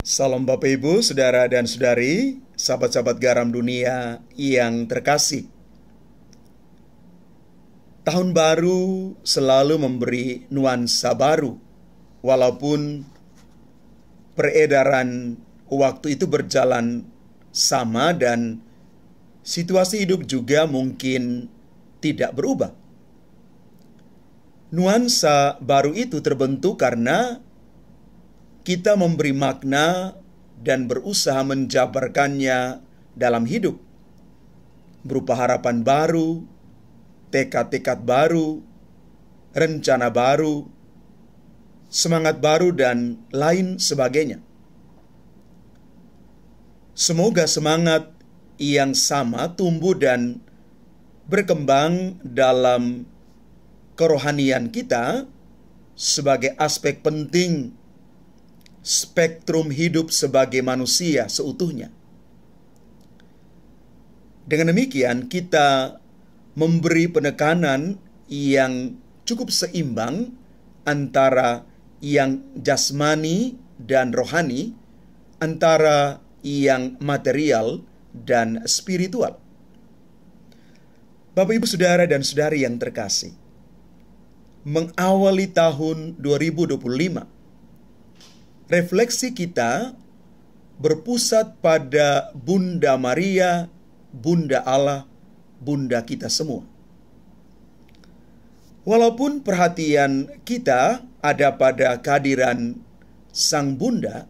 Salam Bapak Ibu, Saudara dan Saudari, sahabat-sahabat garam dunia yang terkasih. Tahun baru selalu memberi nuansa baru, walaupun peredaran waktu itu berjalan sama dan situasi hidup juga mungkin tidak berubah. Nuansa baru itu terbentuk karena kita memberi makna dan berusaha menjabarkannya dalam hidup, berupa harapan baru, tekad-tekad baru, rencana baru, semangat baru, dan lain sebagainya. Semoga semangat yang sama tumbuh dan berkembang dalam kerohanian kita sebagai aspek penting spektrum hidup sebagai manusia seutuhnya. Dengan demikian, kita memberi penekanan yang cukup seimbang antara yang jasmani dan rohani, antara yang material dan spiritual. Bapak, Ibu, Saudara, dan Saudari yang terkasih, mengawali tahun 2025, refleksi kita berpusat pada Bunda Maria, Bunda Allah, Bunda kita semua. Walaupun perhatian kita ada pada kehadiran Sang Bunda,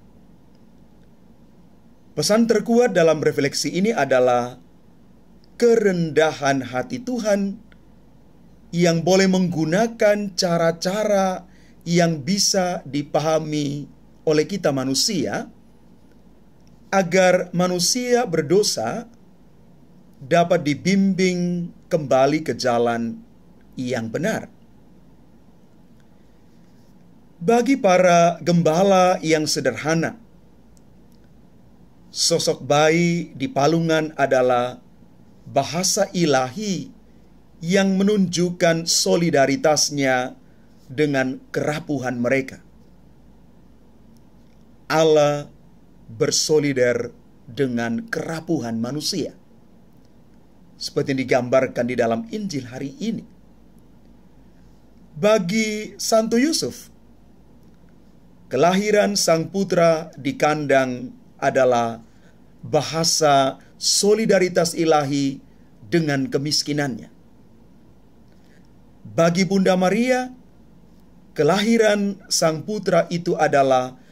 pesan terkuat dalam refleksi ini adalah kerendahan hati Tuhan yang boleh menggunakan cara-cara yang bisa dipahami oleh kita manusia, agar manusia berdosa dapat dibimbing kembali ke jalan yang benar. Bagi para gembala yang sederhana, sosok bayi di palungan adalah bahasa ilahi yang menunjukkan solidaritasnya dengan kerapuhan mereka. Allah bersolidar dengan kerapuhan manusia, seperti yang digambarkan di dalam Injil hari ini. Bagi Santo Yusuf, kelahiran sang putra di kandang adalah bahasa solidaritas ilahi dengan kemiskinannya. Bagi Bunda Maria, kelahiran sang putra itu adalah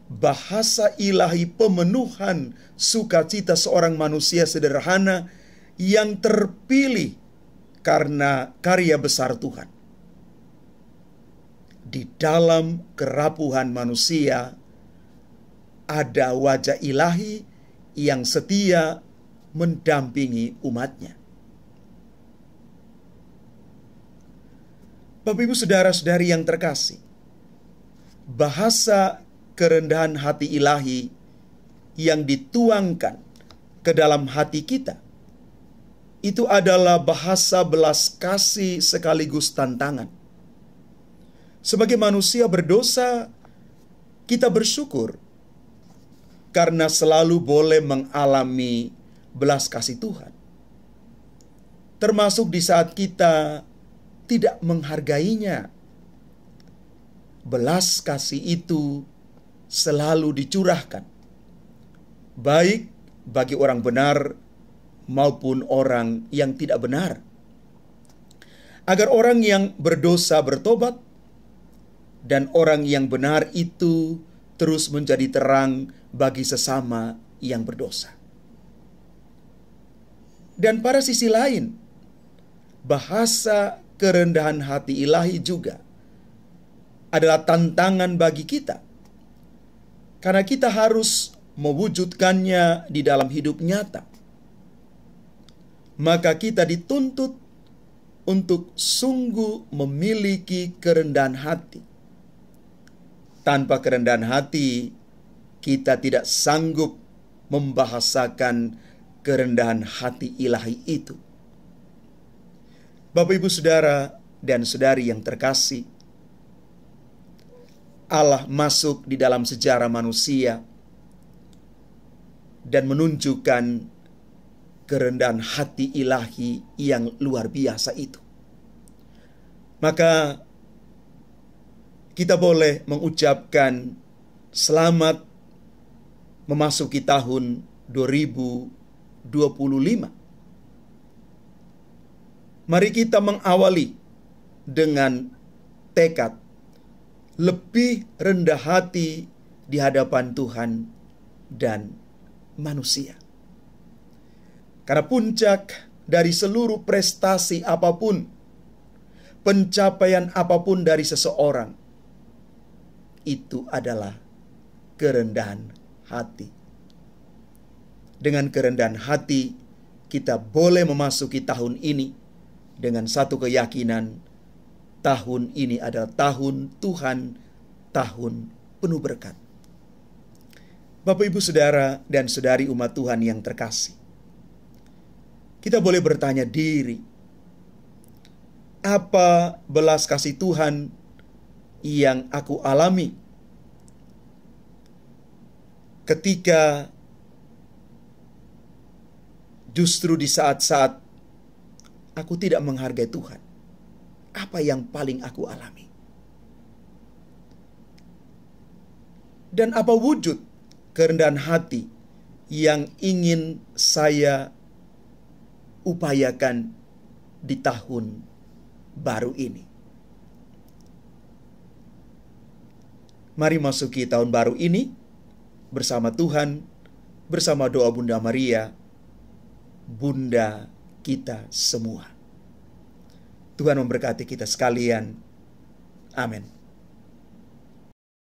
bahasa ilahi pemenuhan sukacita seorang manusia sederhana yang terpilih karena karya besar Tuhan. Di dalam kerapuhan manusia ada wajah ilahi yang setia mendampingi umatnya. Bapak, Ibu, Saudara-saudari yang terkasih, bahasa kerendahan hati ilahi yang dituangkan ke dalam hati kita itu adalah bahasa belas kasih sekaligus tantangan. Sebagai manusia berdosa, kita bersyukur karena selalu boleh mengalami belas kasih Tuhan, termasuk di saat kita tidak menghargainya. Belas kasih itu selalu dicurahkan, baik bagi orang benar maupun orang yang tidak benar, agar orang yang berdosa bertobat dan orang yang benar itu terus menjadi terang bagi sesama yang berdosa. Dan pada sisi lain, bahasa kerendahan hati ilahi juga adalah tantangan bagi kita, karena kita harus mewujudkannya di dalam hidup nyata. Maka kita dituntut untuk sungguh memiliki kerendahan hati. Tanpa kerendahan hati, kita tidak sanggup membahasakan kerendahan hati ilahi itu. Bapak, Ibu, Saudara, dan Saudari yang terkasih, Allah masuk di dalam sejarah manusia dan menunjukkan kerendahan hati ilahi yang luar biasa itu. Maka kita boleh mengucapkan selamat memasuki tahun 2025. Mari kita mengawali dengan tekad lebih rendah hati di hadapan Tuhan dan manusia. Karena puncak dari seluruh prestasi apapun, pencapaian apapun dari seseorang, itu adalah kerendahan hati. Dengan kerendahan hati, kita boleh memasuki tahun ini dengan satu keyakinan, tahun ini adalah tahun Tuhan, tahun penuh berkat. Bapak, Ibu, Saudara, dan Saudari umat Tuhan yang terkasih, kita boleh bertanya diri, apa belas kasih Tuhan yang aku alami ketika justru di saat-saat aku tidak menghargai Tuhan? Apa yang paling aku alami? Dan apa wujud kerendahan hati yang ingin saya upayakan di tahun baru ini? Mari masuki tahun baru ini bersama Tuhan, bersama doa Bunda Maria, Bunda kita semua. Tuhan memberkati kita sekalian. Amin.